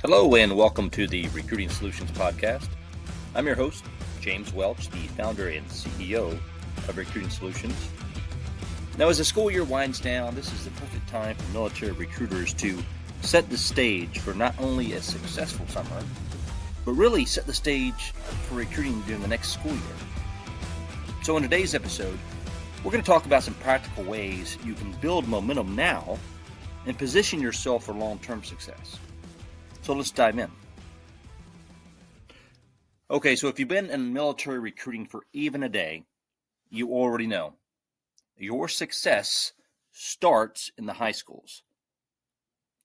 Hello and welcome to the Recruiting Solutions Podcast. I'm your host, James Welch, the founder and CEO of Recruiting Solutions. Now, as the school year winds down, this is the perfect time for military recruiters to set the stage for not only a successful summer, but really set the stage for recruiting during the next school year. So in today's episode, we're going to talk about some practical ways you can build momentum now and position yourself for long-term success. So let's dive in. Okay, so if you've been in military recruiting for even a day, you already know your success starts in the high schools.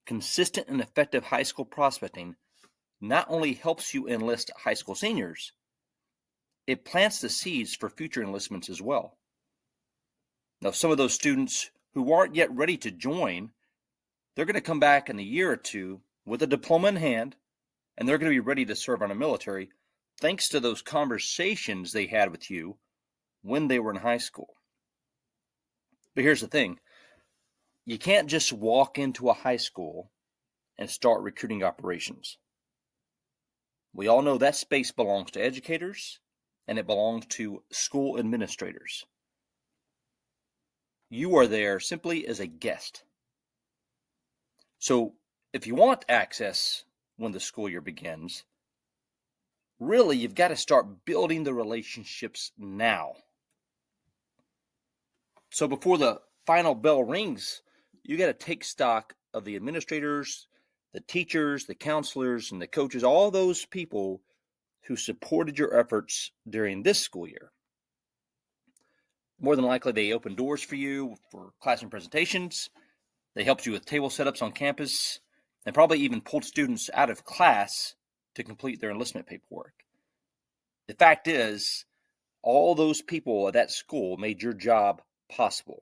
Consistent and effective high school prospecting not only helps you enlist high school seniors, it plants the seeds for future enlistments as well. Now, some of those students who aren't yet ready to join, they're going to come back in a year or two with a diploma in hand, and they're going to be ready to serve on a military thanks to those conversations they had with you when they were in high school. But here's the thing. You can't just walk into a high school and start recruiting operations. We all know that space belongs to educators, and it belongs to school administrators. You are there simply as a guest. So if you want access when the school year begins, really you've got to start building the relationships now. So before the final bell rings, you got to take stock of the administrators, the teachers, the counselors, and the coaches, all those people who supported your efforts during this school year. More than likely, they opened doors for you for classroom presentations. They helped you with table setups on campus, and probably even pulled students out of class to complete their enlistment paperwork. The fact is, all those people at that school made your job possible.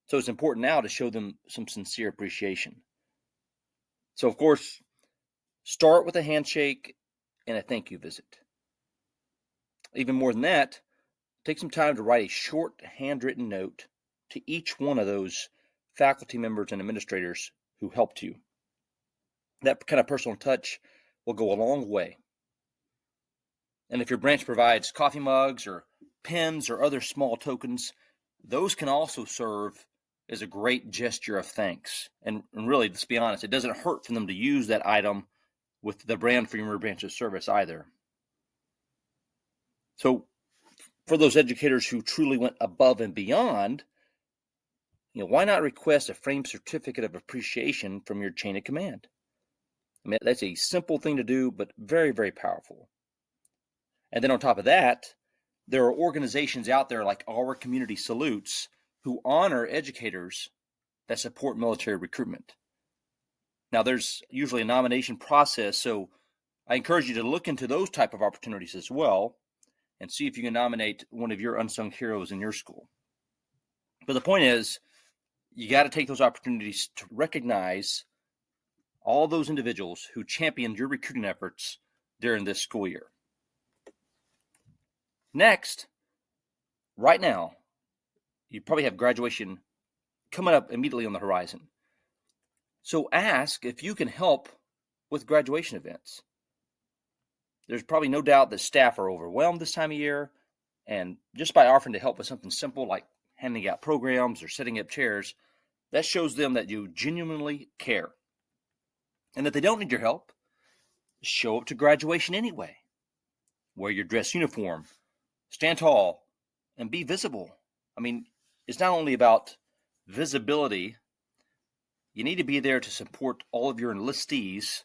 So it's important now to show them some sincere appreciation. So, of course, start with a handshake and a thank you visit. Even more than that, take some time to write a short handwritten note to each one of those faculty members and administrators who helped you. That kind of personal touch will go a long way. And if your branch provides coffee mugs or pens or other small tokens, those can also serve as a great gesture of thanks. And really, let's be honest, it doesn't hurt for them to use that item with the brand for your branch's service either. So for those educators who truly went above and beyond, why not request a framed certificate of appreciation from your chain of command? I mean, that's a simple thing to do, but very, very powerful. And then on top of that, there are organizations out there like Our Community Salutes who honor educators that support military recruitment. Now, there's usually a nomination process, so I encourage you to look into those type of opportunities as well and see if you can nominate one of your unsung heroes in your school. But the point is, you got to take those opportunities to recognize all those individuals who championed your recruiting efforts during this school year. Next, right now, you probably have graduation coming up immediately on the horizon. So ask if you can help with graduation events. There's probably no doubt that staff are overwhelmed this time of year, and just by offering to help with something simple like handing out programs or setting up chairs, that shows them that you genuinely care. And if they don't need your help, show up to graduation anyway. Wear your dress uniform, stand tall, and be visible. I mean, it's not only about visibility. You need to be there to support all of your enlistees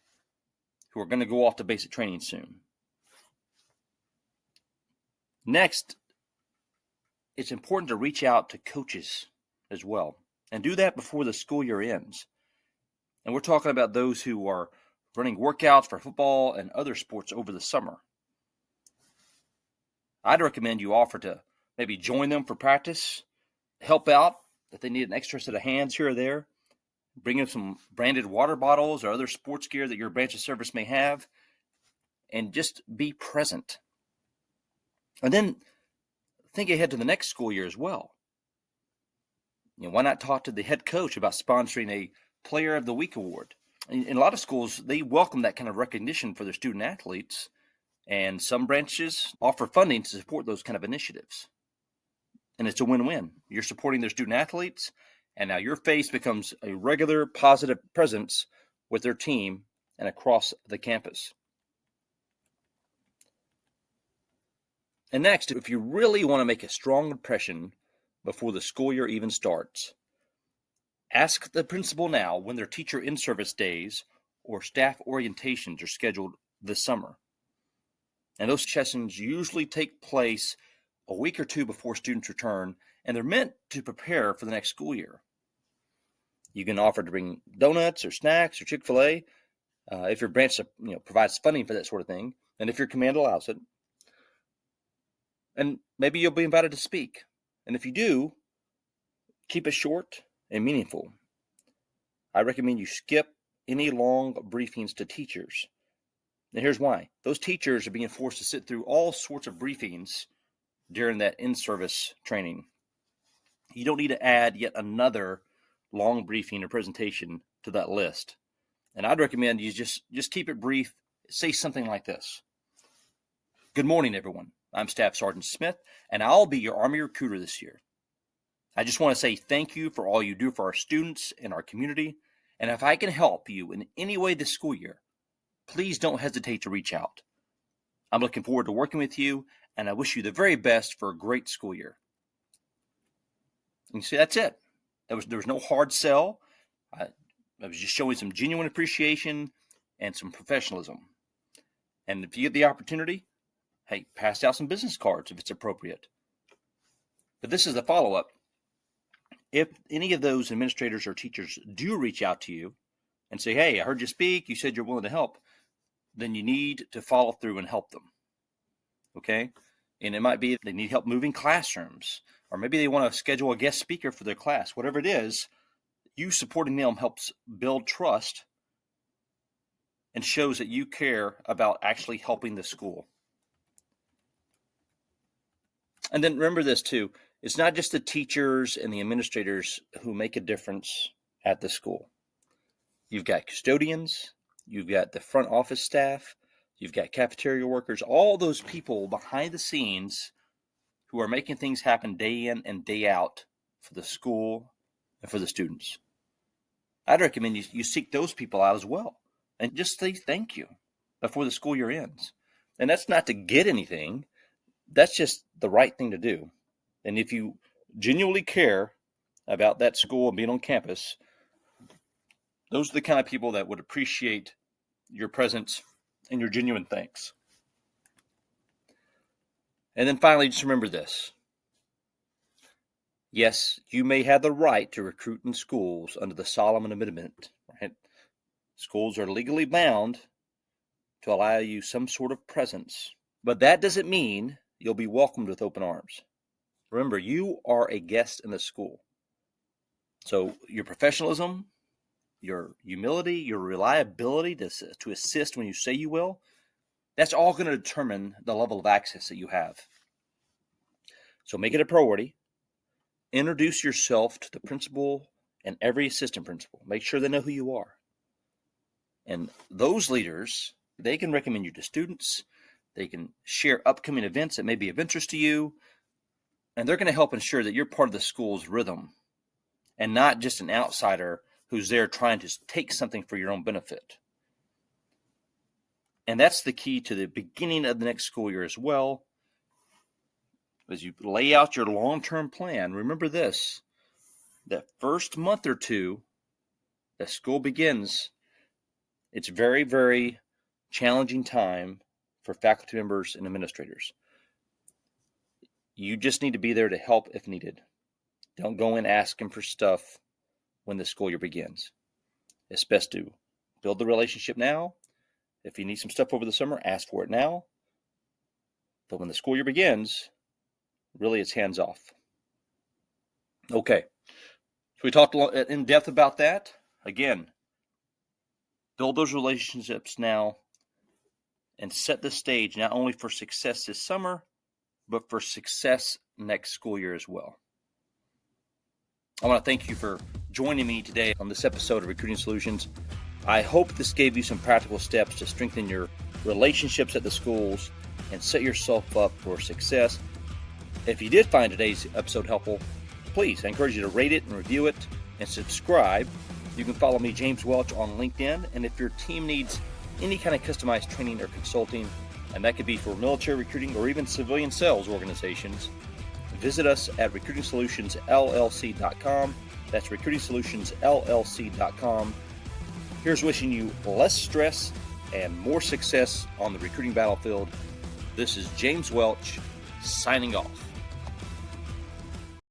who are going to go off to basic training soon. Next, it's important to reach out to coaches as well, and do that before the school year ends. And we're talking about those who are running workouts for football and other sports over the summer. I'd recommend you offer to maybe join them for practice, help out if they need an extra set of hands here or there, bring in some branded water bottles or other sports gear that your branch of service may have, and just be present. And then think ahead to the next school year as well. Why not talk to the head coach about sponsoring a Player of the Week award In a lot of schools, they welcome that kind of recognition for their student athletes, and some branches offer funding to support those kind of initiatives. And it's a win-win. You're supporting their student athletes, and now your face becomes a regular positive presence with their team and across the campus. And next, if you really want to make a strong impression before the school year even starts, ask the principal now when their teacher in-service days or staff orientations are scheduled this summer. And those sessions usually take place a week or two before students return, and they're meant to prepare for the next school year. You can offer to bring donuts or snacks or Chick-fil-A if your branch provides funding for that sort of thing, and if your command allows it. And maybe you'll be invited to speak. And if you do, keep it short and meaningful. I recommend you skip any long briefings to teachers. And here's why. Those teachers are being forced to sit through all sorts of briefings during that in-service training. You don't need to add yet another long briefing or presentation to that list. And I'd recommend you just keep it brief. Say something like this. Good morning, everyone. I'm Staff Sergeant Smith, and I'll be your Army recruiter this year. I just want to say thank you for all you do for our students and our community. And if I can help you in any way this school year, please don't hesitate to reach out. I'm looking forward to working with you, and I wish you the very best for a great school year. And you see, that's it. There was no hard sell. I was just showing some genuine appreciation and some professionalism. And if you get the opportunity, hey, pass out some business cards if it's appropriate. But this is the follow-up. If any of those administrators or teachers do reach out to you and say, hey, I heard you speak, you said you're willing to help, then you need to follow through and help them. Okay? And it might be they need help moving classrooms, or maybe they want to schedule a guest speaker for their class. Whatever it is, you supporting them helps build trust and shows that you care about actually helping the school. And then remember this too, it's not just the teachers and the administrators who make a difference at the school. You've got custodians, you've got the front office staff, you've got cafeteria workers, all those people behind the scenes who are making things happen day in and day out for the school and for the students. I'd recommend you seek those people out as well and just say thank you before the school year ends. And that's not to get anything. That's just the right thing to do. And if you genuinely care about that school and being on campus, those are the kind of people that would appreciate your presence and your genuine thanks. And then finally, just remember this. Yes, you may have the right to recruit in schools under the Solomon Amendment, right? Schools are legally bound to allow you some sort of presence, but that doesn't mean you'll be welcomed with open arms. Remember, you are a guest in the school. So your professionalism, your humility, your reliability to assist when you say you will, that's all going to determine the level of access that you have. So make it a priority. Introduce yourself to the principal and every assistant principal. Make sure they know who you are. And those leaders, they can recommend you to students. They can share upcoming events that may be of interest to you. And they're going to help ensure that you're part of the school's rhythm and not just an outsider who's there trying to take something for your own benefit. And that's the key to the beginning of the next school year as well. As you lay out your long-term plan, remember this, that first month or two that school begins, it's very, very challenging time for faculty members and administrators. You just need to be there to help if needed. Don't go in asking for stuff when the school year begins. It's best to build the relationship now. If you need some stuff over the summer, ask for it now. But when the school year begins, really it's hands off. Okay, so we talked in depth about that. Again, build those relationships now and set the stage not only for success this summer, but for success next school year as well. I want to thank you for joining me today on this episode of Recruiting Solutions. I hope this gave you some practical steps to strengthen your relationships at the schools and set yourself up for success. If you did find today's episode helpful, please, I encourage you to rate it and review it and subscribe. You can follow me, James Welch, on LinkedIn. And if your team needs any kind of customized training or consulting, and that could be for military recruiting or even civilian sales organizations, visit us at recruitingsolutionsllc.com. That's recruitingsolutionsllc.com. Here's wishing you less stress and more success on the recruiting battlefield. This is James Welch signing off.